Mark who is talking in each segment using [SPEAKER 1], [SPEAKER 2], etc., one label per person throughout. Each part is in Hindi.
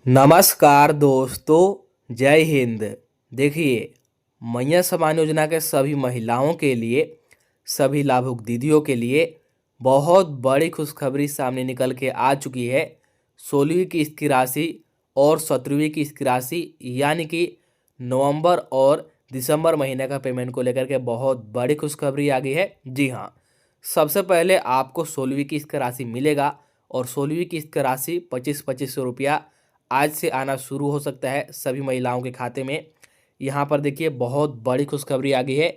[SPEAKER 1] नमस्कार दोस्तों, जय हिंद। देखिए, मैया सम्मान योजना के सभी महिलाओं के लिए, सभी लाभुक दीदियों के लिए बहुत बड़ी खुशखबरी सामने निकल के आ चुकी है। 16वीं किस्त की राशि और 17वीं किस्त की राशि यानी कि नवंबर और दिसंबर महीने का पेमेंट को लेकर के बहुत बड़ी खुशखबरी आ गई है। जी हाँ, सबसे पहले आपको 16वीं किस्त का राशि मिलेगा और 16वीं किस्त का राशि 25-25 रुपया आज से आना शुरू हो सकता है सभी महिलाओं के खाते में। यहाँ पर देखिए बहुत बड़ी खुशखबरी आ गई है।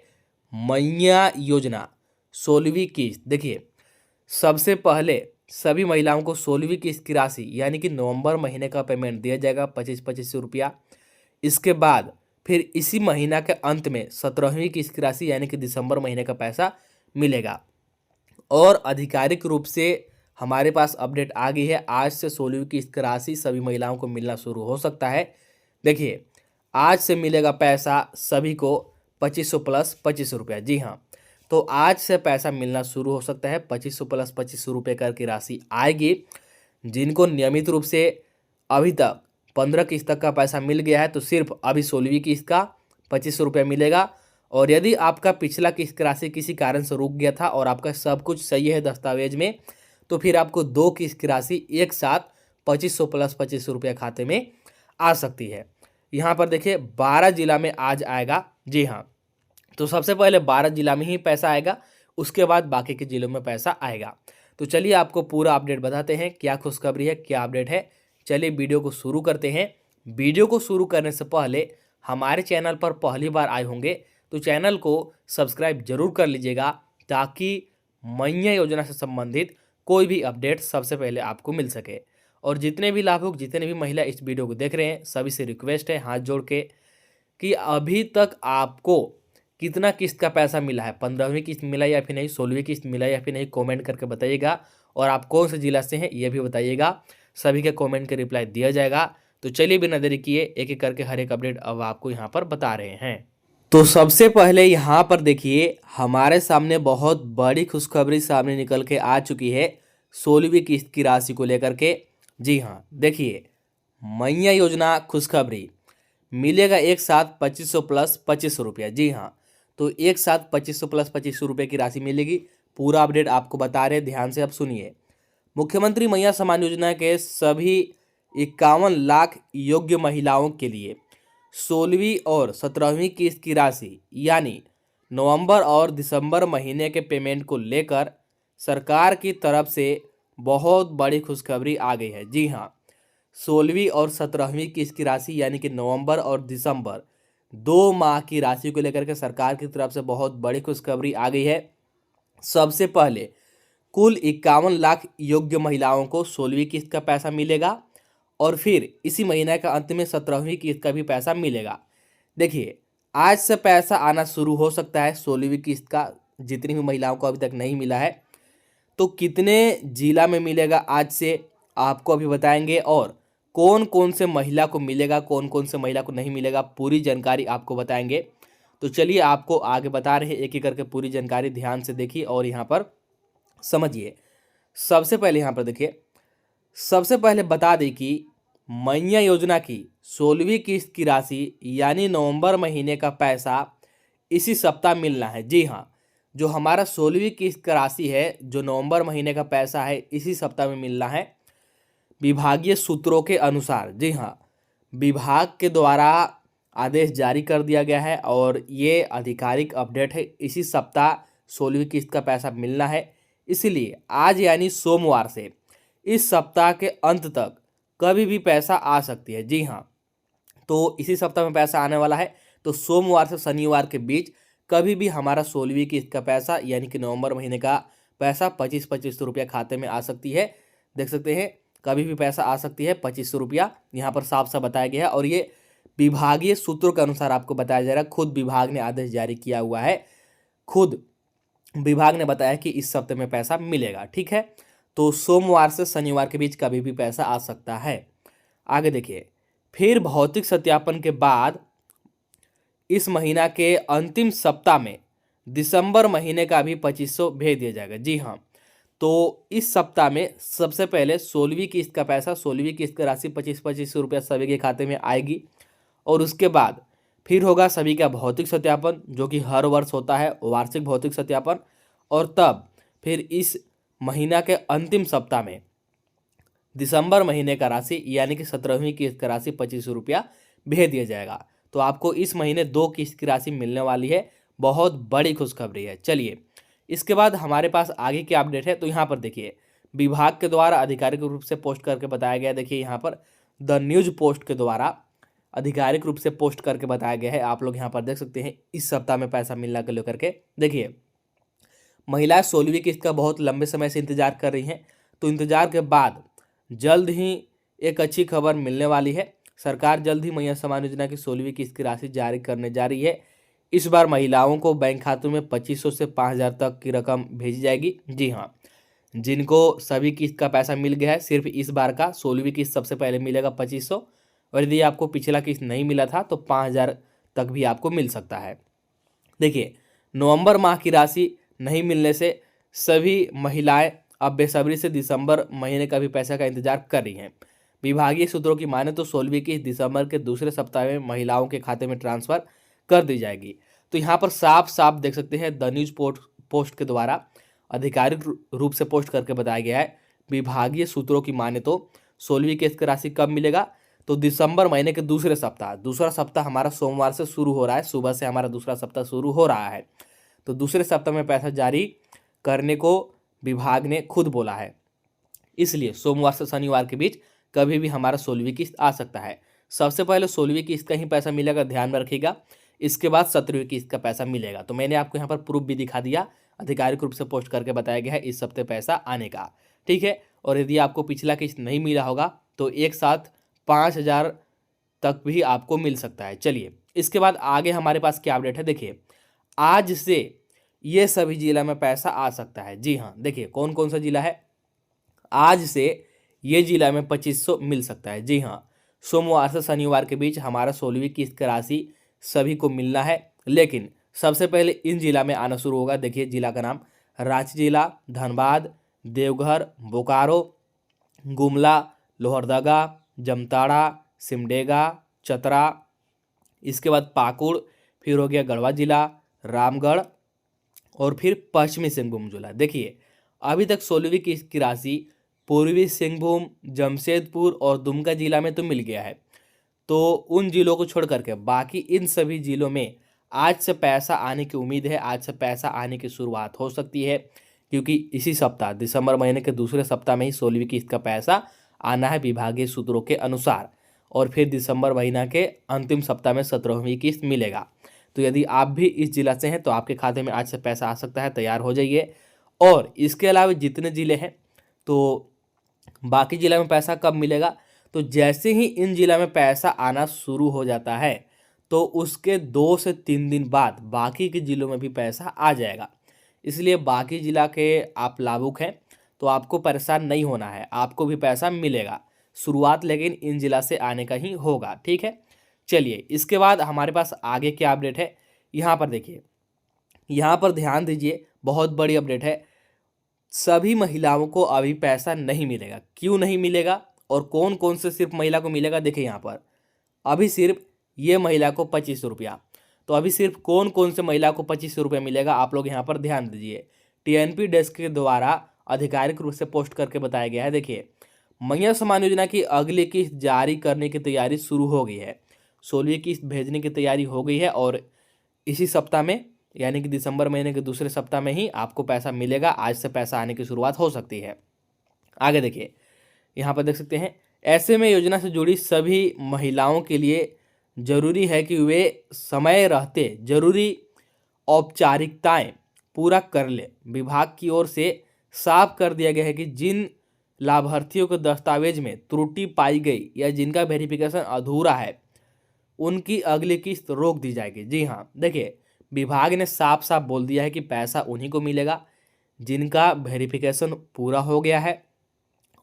[SPEAKER 1] मैया योजना 16वीं किस्त, देखिए सबसे पहले सभी महिलाओं को 16वीं किस्त की राशि यानी कि नवंबर महीने का पेमेंट दिया जाएगा 25-25 रुपया। इसके बाद फिर इसी महीना के अंत में 17वीं किस्त की राशि यानी कि दिसंबर महीने का पैसा मिलेगा। और आधिकारिक रूप से हमारे पास अपडेट आ गई है, आज से 16वीं किस्त की राशि सभी महिलाओं को मिलना शुरू हो सकता है। देखिए, आज से मिलेगा पैसा सभी को 2500 प्लस 25 रुपया। जी हाँ, तो आज से पैसा मिलना शुरू हो सकता है। 2500 प्लस 25 रुपये करके राशि आएगी। जिनको नियमित रूप से अभी तक 15 किस्त तक का पैसा मिल गया है तो सिर्फ अभी 16वीं किस्त का 25 रुपये मिलेगा। और यदि आपका पिछला किस्त की राशि किसी कारण से रुक गया था और आपका सब कुछ सही है दस्तावेज में, तो फिर आपको 2 किस्त की राशि एक साथ 2500 प्लस 25 रुपये खाते में आ सकती है। यहाँ पर देखिए 12 जिला में आज आएगा। जी हाँ, तो सबसे पहले 12 जिला में ही पैसा आएगा, उसके बाद बाकी के जिलों में पैसा आएगा। तो चलिए आपको पूरा अपडेट बताते हैं, क्या खुशखबरी है, क्या अपडेट है। चलिए वीडियो को शुरू करते हैं। वीडियो को शुरू करने से पहले हमारे चैनल पर पहली बार आए होंगे तो चैनल को सब्सक्राइब जरूर कर लीजिएगा, ताकि मैया योजना से संबंधित कोई भी अपडेट सबसे पहले आपको मिल सके। और जितने भी लाभुक, जितने भी महिला इस वीडियो को देख रहे हैं, सभी से रिक्वेस्ट है हाथ जोड़ के कि अभी तक आपको कितना किस्त का पैसा मिला है, 15वीं किस्त मिला या फिर नहीं, 16वीं किस्त मिला या फिर नहीं, कमेंट करके बताइएगा। और आप कौन से जिला से हैं ये भी बताइएगा, सभी के कमेंट के रिप्लाई दिया जाएगा। तो चलिए बिना देरी किए एक एक करके हर एक अपडेट अब आपको यहाँ पर बता रहे हैं। तो सबसे पहले यहाँ पर देखिए हमारे सामने बहुत बड़ी खुशखबरी सामने निकल के आ चुकी है 16वीं किस्त की राशि को लेकर के। जी हाँ, देखिए मैया योजना खुशखबरी मिलेगा एक साथ 2500 प्लस 25 रुपया। जी हाँ, तो एक साथ 2500 प्लस 25 रुपये की राशि मिलेगी। पूरा अपडेट आपको बता रहे, ध्यान से अब सुनिए। मुख्यमंत्री मैया सम्मान योजना के सभी 51 लाख योग्य महिलाओं के लिए 16वीं और 17वीं किस्त की राशि यानी नवंबर और दिसंबर महीने के पेमेंट को लेकर सरकार की तरफ से बहुत बड़ी खुशखबरी आ गई है। जी हाँ, 16वीं और 17वीं किस्त की राशि यानी कि नवंबर और दिसंबर 2 माह की राशि को लेकर के सरकार की तरफ से बहुत बड़ी खुशखबरी आ गई है। सबसे पहले कुल 51 लाख योग्य महिलाओं को 16वीं किस्त का पैसा मिलेगा और फिर इसी महीने का अंत में 17वीं किस्त का भी पैसा मिलेगा। देखिए, आज से पैसा आना शुरू हो सकता है 16वीं किस्त का, जितनी भी महिलाओं को अभी तक नहीं मिला है। तो कितने जिला में मिलेगा आज से आपको अभी बताएंगे, और कौन कौन से महिला को मिलेगा, कौन कौन से महिला को नहीं मिलेगा, पूरी जानकारी आपको बताएंगे। तो चलिए आपको आगे बता रहे हैं, एक एक करके पूरी जानकारी ध्यान से देखिए और यहाँ पर समझिए। सबसे पहले यहाँ पर देखिए, सबसे पहले बता दें कि मैया योजना की 16वीं किस्त की राशि यानी नवंबर महीने का पैसा इसी सप्ताह मिलना है। जी हाँ, जो हमारा 16वीं किस्त का राशि है, जो नवंबर महीने का पैसा है, इसी सप्ताह में मिलना है विभागीय सूत्रों के अनुसार। जी हाँ, विभाग के द्वारा आदेश जारी कर दिया गया है और ये आधिकारिक अपडेट है। इसी सप्ताह 16वीं किस्त का पैसा मिलना है, इसलिए आज यानी सोमवार से इस सप्ताह के अंत तक कभी भी पैसा आ सकती है। जी हाँ, तो इसी सप्ताह में पैसा आने वाला है, तो सोमवार से शनिवार के बीच कभी भी हमारा 16वीं किस्त का पैसा यानी कि नवंबर महीने का पैसा 25-25 रुपया खाते में आ सकती है। देख सकते हैं, कभी भी पैसा आ सकती है 2500 रुपया, यहाँ पर साफ साफ बताया गया है। और ये विभागीय सूत्रों के अनुसार आपको बताया जा रहा है, खुद विभाग ने आदेश जारी किया हुआ है, खुद विभाग ने बताया कि इस सप्ताह में पैसा मिलेगा। ठीक है, तो सोमवार से शनिवार के बीच कभी भी पैसा आ सकता है। आगे देखिए, फिर भौतिक सत्यापन के बाद इस महीना के अंतिम सप्ताह में दिसंबर महीने का भी 2500 भेज दिया जाएगा। जी हाँ, तो इस सप्ताह में सबसे पहले 16वीं किस्त का पैसा, 16वीं किस्त की राशि 25-25 रुपया सभी के खाते में आएगी। और उसके बाद फिर होगा सभी का भौतिक सत्यापन, जो कि हर वर्ष होता है, वार्षिक भौतिक सत्यापन। और तब फिर इस महीना के अंतिम सप्ताह में दिसंबर महीने का राशि यानी कि 17वीं किस्त का राशि 25 रुपया भेज दिया जाएगा। तो आपको इस महीने 2 किस्त की राशि मिलने वाली है। बहुत बड़ी खुशखबरी है। चलिए, इसके बाद हमारे पास आगे क्या अपडेट है, तो यहाँ पर देखिए, विभाग के द्वारा आधिकारिक रूप से पोस्ट करके बताया गया। देखिए यहाँ पर द न्यूज पोस्ट के द्वारा आधिकारिक रूप से पोस्ट करके बताया गया है। आप लोग यहाँ पर देख सकते हैं, इस सप्ताह में पैसा मिलना को लेकर के। देखिए, महिलाएं 16वीं किस्त का बहुत लंबे समय से इंतजार कर रही हैं, तो इंतजार के बाद जल्द ही एक अच्छी खबर मिलने वाली है। सरकार जल्द ही मैया सम्मान योजना की 16वीं किस्त की राशि जारी करने जा रही है। इस बार महिलाओं को बैंक खातों में 2500 से 5000 तक की रकम भेजी जाएगी। जी हाँ, जिनको सभी किस्त का पैसा मिल गया है, सिर्फ इस बार का 16वीं किस्त सबसे पहले मिलेगा 2500, और यदि आपको पिछला किस्त नहीं मिला था तो 5000 तक भी आपको मिल सकता है। देखिए, नवंबर माह की राशि नहीं मिलने से सभी महिलाएं अब बेसब्री से दिसंबर महीने का भी पैसा का इंतजार कर रही हैं। विभागीय सूत्रों की माने तो 16वीं किस्त दिसंबर के दूसरे सप्ताह में महिलाओं के खाते में ट्रांसफर कर दी जाएगी। तो यहाँ पर साफ साफ देख सकते हैं, द न्यूज पोस्ट के द्वारा आधिकारिक रूप से पोस्ट करके बताया गया है। विभागीय सूत्रों की माने तो 16वीं किस्त की राशि कब मिलेगा, तो दिसंबर महीने के दूसरा सप्ताह हमारा सोमवार से शुरू हो रहा है। सुबह से हमारा दूसरा सप्ताह शुरू हो रहा है, तो दूसरे सप्ताह में पैसा जारी करने को विभाग ने खुद बोला है। इसलिए सोमवार से शनिवार के बीच कभी भी हमारा 16वीं किस्त आ सकता है। सबसे पहले 16वीं किस्त का ही पैसा मिलेगा, ध्यान में रखिएगा। इसके बाद 17वीं किस्त का पैसा मिलेगा। तो मैंने आपको यहाँ पर प्रूफ भी दिखा दिया, आधिकारिक रूप से पोस्ट करके बताया गया है इस हफ्ते पैसा आने का। ठीक है, और यदि आपको पिछला किस्त नहीं मिला होगा तो एक साथ 5000 तक भी आपको मिल सकता है। चलिए, इसके बाद आगे हमारे पास क्या अपडेट है। देखिए, आज से ये सभी जिला में पैसा आ सकता है। जी हाँ, देखिए कौन कौन सा जिला है। आज से ये जिला में 2500 मिल सकता है। जी हाँ, सोमवार से शनिवार के बीच हमारा 16वीं किस्त की राशि सभी को मिलना है, लेकिन सबसे पहले इन जिला में आना शुरू होगा। देखिए, जिला का नाम रांची जिला, धनबाद, देवघर, बोकारो, गुमला, लोहरदगा, जमताड़ा, सिमडेगा, चतरा, इसके बाद पाकुड़, फिर हो गया गढ़वा जिला, रामगढ़, और फिर पश्चिमी सिंहभूम जिला। देखिए, अभी तक 16वीं किस्त की राशि पूर्वी सिंहभूम, जमशेदपुर और दुमका जिला में तो मिल गया है। तो उन जिलों को छोड़ करके बाकी इन सभी जिलों में आज से पैसा आने की उम्मीद है। आज से पैसा आने की शुरुआत हो सकती है, क्योंकि इसी सप्ताह दिसंबर महीने के दूसरे सप्ताह में ही 16वीं किस्त का पैसा आना है विभागीय सूत्रों के अनुसार। और फिर दिसंबर महीना के अंतिम सप्ताह में 17वीं किस्त मिलेगा। तो यदि आप भी इस जिला से हैं तो आपके खाते में आज से पैसा आ सकता है, तैयार हो जाइए। और इसके अलावा जितने ज़िले हैं, तो बाकी ज़िला में पैसा कब मिलेगा, तो जैसे ही इन जिला में पैसा आना शुरू हो जाता है तो उसके 2 से 3 दिन बाद बाकी के ज़िलों में भी पैसा आ जाएगा। इसलिए बाकी ज़िला के आप लाभुक हैं तो आपको परेशान नहीं होना है, आपको भी पैसा मिलेगा। शुरुआत लेकिन इन जिला से आने का ही होगा। ठीक है, चलिए, इसके बाद हमारे पास आगे क्या अपडेट है, यहाँ पर देखिए, यहाँ पर ध्यान दीजिए, बहुत बड़ी अपडेट है। सभी महिलाओं को अभी पैसा नहीं मिलेगा। क्यों नहीं मिलेगा और कौन कौन से सिर्फ महिला को मिलेगा, देखिए यहाँ पर अभी सिर्फ ये महिला को 25 रुपया। तो अभी सिर्फ कौन कौन से महिला को 25 रुपया मिलेगा, आप लोग यहाँ पर ध्यान दीजिए। टीएनपी डेस्क के द्वारा आधिकारिक रूप से पोस्ट करके बताया गया है। देखिए, मैया सम्मान योजना की अगली किस्त जारी करने की तैयारी शुरू हो गई है। 16वीं किस्त भेजने की तैयारी हो गई है और इसी सप्ताह में यानी कि दिसंबर महीने के दूसरे सप्ताह में ही आपको पैसा मिलेगा। आज से पैसा आने की शुरुआत हो सकती है। आगे देखिए, यहाँ पर देख सकते हैं, ऐसे में योजना से जुड़ी सभी महिलाओं के लिए जरूरी है कि वे समय रहते जरूरी औपचारिकताएं पूरा कर ले। विभाग की ओर से साफ कर दिया गया है कि जिन लाभार्थियों के दस्तावेज में त्रुटि पाई गई या जिनका वेरिफिकेशन अधूरा है, उनकी अगली किस्त रोक दी जाएगी। जी हाँ, देखिए, विभाग ने साफ साफ बोल दिया है कि पैसा उन्हीं को मिलेगा जिनका वेरिफिकेशन पूरा हो गया है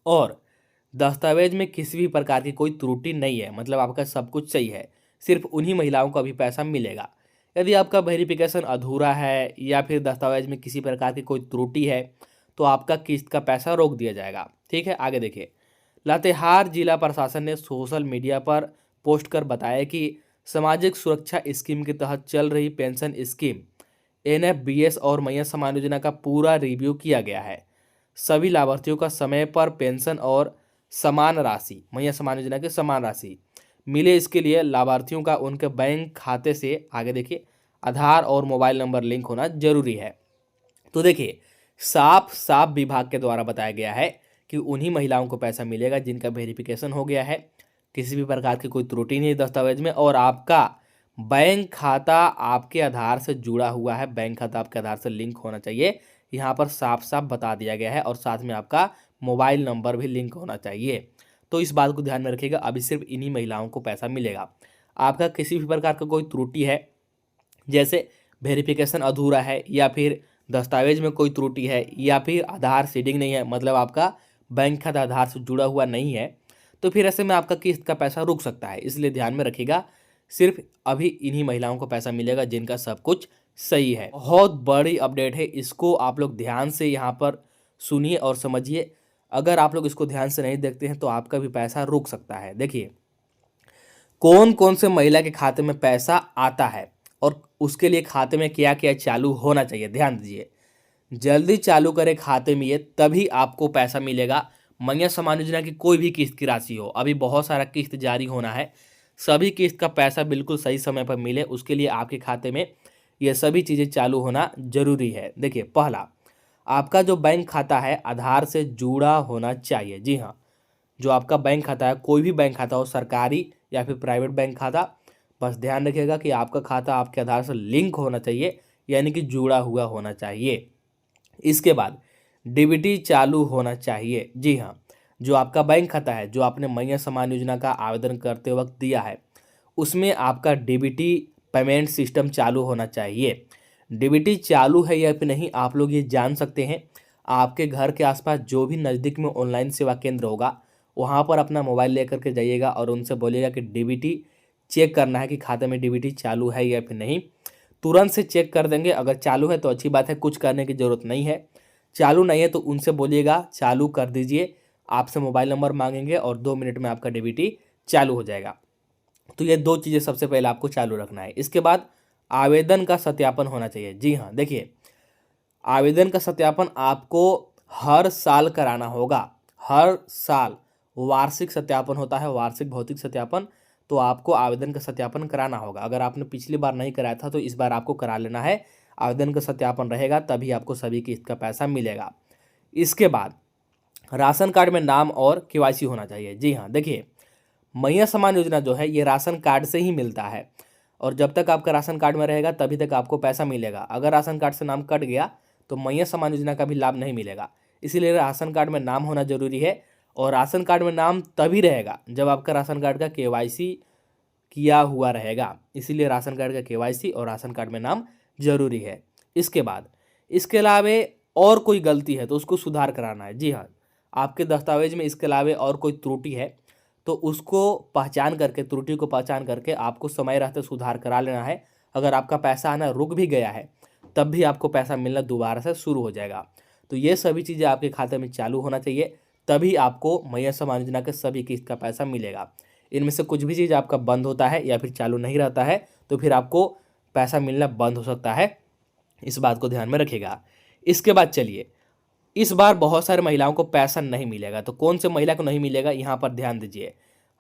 [SPEAKER 1] और दस्तावेज में किसी भी प्रकार की कोई त्रुटि नहीं है, मतलब आपका सब कुछ सही है। सिर्फ उन्हीं महिलाओं को अभी पैसा मिलेगा। यदि आपका वेरिफिकेशन अधूरा है या फिर दस्तावेज में किसी प्रकार की कोई त्रुटि है तो आपका किस्त का पैसा रोक दिया जाएगा। ठीक है, आगे देखिए। लातेहार जिला प्रशासन ने सोशल मीडिया पर पोस्ट कर बताया कि सामाजिक सुरक्षा स्कीम के तहत चल रही पेंशन स्कीम NFBS और मैया समान योजना का पूरा रिव्यू किया गया है। सभी लाभार्थियों का समय पर पेंशन और समान राशि, मैया समान योजना की समान राशि मिले, इसके लिए लाभार्थियों का उनके बैंक खाते से, आगे देखिए, आधार और मोबाइल नंबर लिंक होना जरूरी है। तो देखिए, साफ साफ विभाग के द्वारा बताया गया है कि उन्हीं महिलाओं को पैसा मिलेगा जिनका वेरिफिकेशन हो गया है, किसी भी प्रकार की कोई त्रुटि नहीं दस्तावेज में, और आपका बैंक खाता आपके आधार से जुड़ा हुआ है, बैंक खाता आपके आधार से लिंक होना चाहिए, यहाँ पर साफ साफ बता दिया गया है, और साथ में आपका मोबाइल नंबर भी लिंक होना चाहिए। तो इस बात को ध्यान में रखिएगा, अभी सिर्फ इन्हीं महिलाओं को पैसा मिलेगा। आपका किसी भी प्रकार का कोई त्रुटि है, जैसे वेरिफिकेशन अधूरा है, या फिर दस्तावेज में कोई त्रुटि है, या फिर आधार सीडिंग नहीं है, मतलब आपका बैंक खाता आधार से जुड़ा हुआ नहीं है, तो फिर ऐसे में आपका किस्त का पैसा रुक सकता है। इसलिए ध्यान में रखिएगा, सिर्फ अभी इन्हीं महिलाओं को पैसा मिलेगा जिनका सब कुछ सही है। बहुत बड़ी अपडेट है, इसको आप लोग ध्यान से यहाँ पर सुनिए और समझिए। अगर आप लोग इसको ध्यान से नहीं देखते हैं तो आपका भी पैसा रुक सकता है। देखिए, कौन कौन से महिला के खाते में पैसा आता है और उसके लिए खाते में क्या क्या चालू होना चाहिए, ध्यान दीजिए। जल्दी चालू करें खाते में ये, तभी आपको पैसा मिलेगा। मैया समान योजना की कोई भी किस्त की राशि हो, अभी बहुत सारा किस्त जारी होना है, सभी किस्त का पैसा बिल्कुल सही समय पर मिले, उसके लिए आपके खाते में ये सभी चीज़ें चालू होना जरूरी है। देखिए, पहला, आपका जो बैंक खाता है आधार से जुड़ा होना चाहिए। जी हाँ, जो आपका बैंक खाता है, कोई भी बैंक खाता हो, सरकारी या फिर प्राइवेट बैंक खाता, बस ध्यान रखिएगा कि आपका खाता आपके आधार से लिंक होना चाहिए, यानी कि जुड़ा हुआ होना चाहिए। इसके बाद डीबीटी चालू होना चाहिए। जी हाँ, जो आपका बैंक खाता है, जो आपने मैया समान योजना का आवेदन करते वक्त दिया है, उसमें आपका डीबीटी पेमेंट सिस्टम चालू होना चाहिए। डीबीटी चालू है या फिर नहीं, आप लोग ये जान सकते हैं। आपके घर के आसपास जो भी नज़दीक में ऑनलाइन सेवा केंद्र होगा, वहाँ पर अपना मोबाइल लेकर के जाइएगा और उनसे बोलिएगा कि डीबीटी चेक करना है कि खाते में डीबीटी चालू है या फिर नहीं। तुरंत से चेक कर देंगे। अगर चालू है तो अच्छी बात है, कुछ करने की ज़रूरत नहीं है। चालू नहीं है तो उनसे बोलिएगा चालू कर दीजिए, आपसे मोबाइल नंबर मांगेंगे और 2 मिनट में आपका डीबीटी चालू हो जाएगा। तो ये 2 चीज़ें सबसे पहले आपको चालू रखना है। इसके बाद आवेदन का सत्यापन होना चाहिए। जी हाँ, देखिए, आवेदन का सत्यापन आपको हर साल कराना होगा। हर साल वार्षिक सत्यापन होता है, वार्षिक भौतिक सत्यापन, तो आपको आवेदन का सत्यापन कराना होगा। अगर आपने पिछली बार नहीं कराया था तो इस बार आपको करा लेना है। आवेदन का सत्यापन रहेगा तभी आपको सभी किस्त का पैसा मिलेगा। इसके बाद राशन कार्ड में नाम और केवाईसी होना चाहिए। जी हाँ, देखिए, मैया समान योजना जो है ये राशन कार्ड से ही मिलता है, और जब तक आपका राशन कार्ड में रहेगा तभी तक आपको पैसा मिलेगा। अगर राशन कार्ड से नाम कट गया तो मैया समान योजना का भी लाभ नहीं मिलेगा। इसीलिए राशन कार्ड में नाम होना जरूरी है, और राशन कार्ड में नाम तभी रहेगा जब आपका राशन कार्ड का केवाईसी किया हुआ रहेगा। इसीलिए राशन कार्ड का केवाईसी और राशन कार्ड में नाम जरूरी है। इसके बाद इसके अलावे और कोई गलती है तो उसको सुधार कराना है। जी हाँ, आपके दस्तावेज में इसके अलावे और कोई त्रुटि है तो उसको पहचान करके, त्रुटि को पहचान करके आपको समय रहते सुधार करा लेना है। अगर आपका पैसा आना रुक भी गया है तब भी आपको पैसा मिलना दोबारा से शुरू हो जाएगा। तो ये सभी चीज़ें आपके खाते में चालू होना चाहिए, तभी आपको मैया समान योजना के सभी किस्त का पैसा मिलेगा। इनमें से कुछ भी चीज़ आपका बंद होता है या फिर चालू नहीं रहता है तो फिर आपको पैसा मिलना बंद हो सकता है। इस बात को ध्यान में रखिएगा। इसके बाद चलिए, इस बार बहुत सारे महिलाओं को पैसा नहीं मिलेगा, तो कौन से महिला को नहीं मिलेगा यहाँ पर ध्यान दीजिए।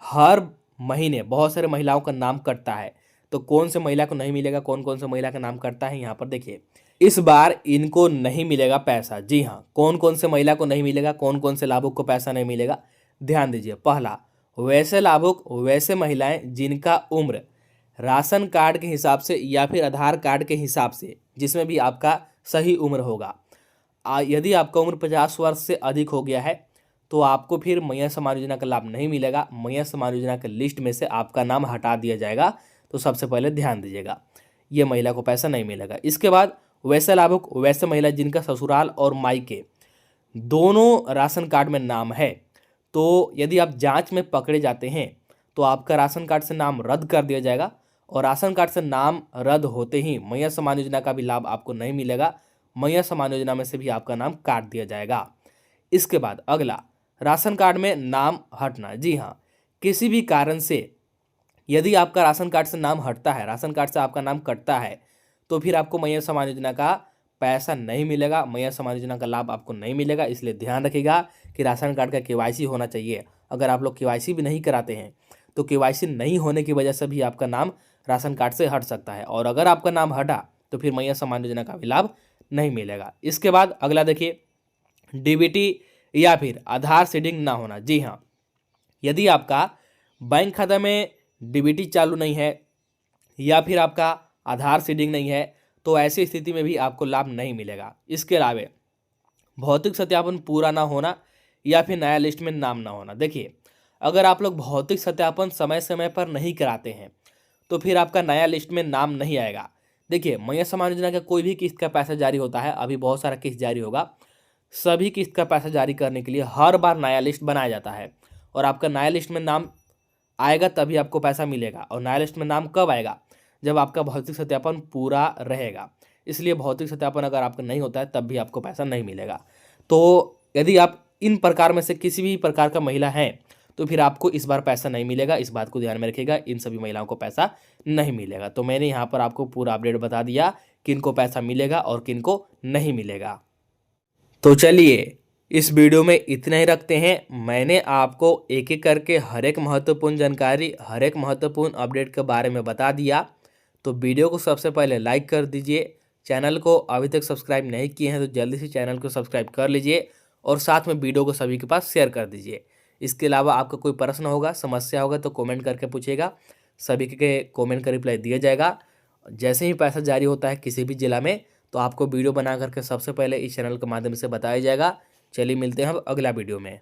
[SPEAKER 1] हर महीने बहुत सारे महिलाओं का नाम कटता है, तो कौन से महिला को नहीं मिलेगा, कौन कौन से महिला का नाम कटता है यहाँ पर देखिए। इस बार इनको नहीं मिलेगा पैसा। जी हाँ, कौन कौन से महिला को नहीं मिलेगा, कौन कौन से लाभुक को पैसा नहीं मिलेगा, ध्यान दीजिए। पहला, वैसे लाभुक, वैसे महिलाएं जिनका उम्र राशन कार्ड के हिसाब से या फिर आधार कार्ड के हिसाब से, जिसमें भी आपका सही उम्र होगा, यदि आपका उम्र 50 वर्ष से अधिक हो गया है तो आपको फिर मैया समान योजना का लाभ नहीं मिलेगा। मैया समान योजना के लिस्ट में से आपका नाम हटा दिया जाएगा। तो सबसे पहले ध्यान दीजिएगा, ये महिला को पैसा नहीं मिलेगा। इसके बाद वैसे लाभुक, वैसे महिला जिनका ससुराल और मायके दोनों राशन कार्ड में नाम है, तो यदि आप जांच में पकड़े जाते हैं तो आपका राशन कार्ड से नाम रद्द कर दिया जाएगा, और राशन कार्ड से नाम रद्द होते ही मैया समान योजना का भी लाभ आपको नहीं मिलेगा। मैया समान योजना में से भी आपका नाम काट दिया जाएगा। इसके बाद अगला, राशन कार्ड में नाम हटना। जी हाँ, किसी भी कारण से यदि आपका राशन कार्ड से नाम हटता है, राशन कार्ड से आपका नाम कटता है, तो फिर आपको मैया समान योजना का पैसा नहीं मिलेगा, मैया समान योजना का लाभ आपको नहीं मिलेगा। इसलिए ध्यान रखिएगा कि राशन कार्ड का केवाईसी होना चाहिए। अगर आप लोग केवाईसी भी नहीं कराते हैं तो केवाईसी नहीं होने की वजह से भी आपका नाम राशन कार्ड से हट सकता है, और अगर आपका नाम हटा तो फिर मैया समान योजना का भी लाभ नहीं मिलेगा। इसके बाद अगला देखिए, डीबीटी या फिर आधार सीडिंग ना होना। जी हाँ, यदि आपका बैंक खाता में डीबीटी चालू नहीं है या फिर आपका आधार सीडिंग नहीं है, तो ऐसी स्थिति में भी आपको लाभ नहीं मिलेगा। इसके अलावा भौतिक सत्यापन पूरा ना होना या फिर नया लिस्ट में नाम ना होना। देखिए, अगर आप लोग भौतिक सत्यापन समय समय पर नहीं कराते हैं तो फिर आपका नया लिस्ट में नाम नहीं आएगा। देखिए, मैया समान योजना का कोई भी किस्त का पैसा जारी होता है, अभी बहुत सारा किस्त जारी होगा, सभी किस्त का पैसा जारी करने के लिए हर बार नया लिस्ट बनाया जाता है, और आपका नया लिस्ट में नाम आएगा तभी आपको पैसा मिलेगा। और नया लिस्ट में नाम कब आएगा? जब आपका भौतिक सत्यापन पूरा रहेगा। इसलिए भौतिक सत्यापन अगर आपका नहीं होता है तब भी आपको पैसा नहीं मिलेगा। तो यदि आप इन प्रकार में से किसी भी प्रकार का महिला हैं तो फिर आपको इस बार पैसा नहीं मिलेगा। इस बात को ध्यान में रखिएगा, इन सभी महिलाओं को पैसा नहीं मिलेगा। तो मैंने यहाँ पर आपको पूरा अपडेट बता दिया किनको पैसा मिलेगा और किनको नहीं मिलेगा। तो चलिए, इस वीडियो में इतना ही रखते हैं। मैंने आपको एक एक करके हर एक महत्वपूर्ण जानकारी, हर एक महत्वपूर्ण अपडेट के बारे में बता दिया। तो वीडियो को सबसे पहले लाइक कर दीजिए, चैनल को अभी तक सब्सक्राइब नहीं किए हैं तो जल्दी से चैनल को सब्सक्राइब कर लीजिए, और साथ में वीडियो को सभी के पास शेयर कर दीजिए। इसके अलावा आपका कोई प्रश्न होगा, समस्या होगा तो कमेंट करके पूछिएगा, सभी के कमेंट का रिप्लाई दिया जाएगा। जैसे ही पैसा जारी होता है किसी भी जिला में तो आपको वीडियो बना करके सबसे पहले इस चैनल के माध्यम से बताया जाएगा। चलिए, मिलते हैं अब अगला वीडियो में।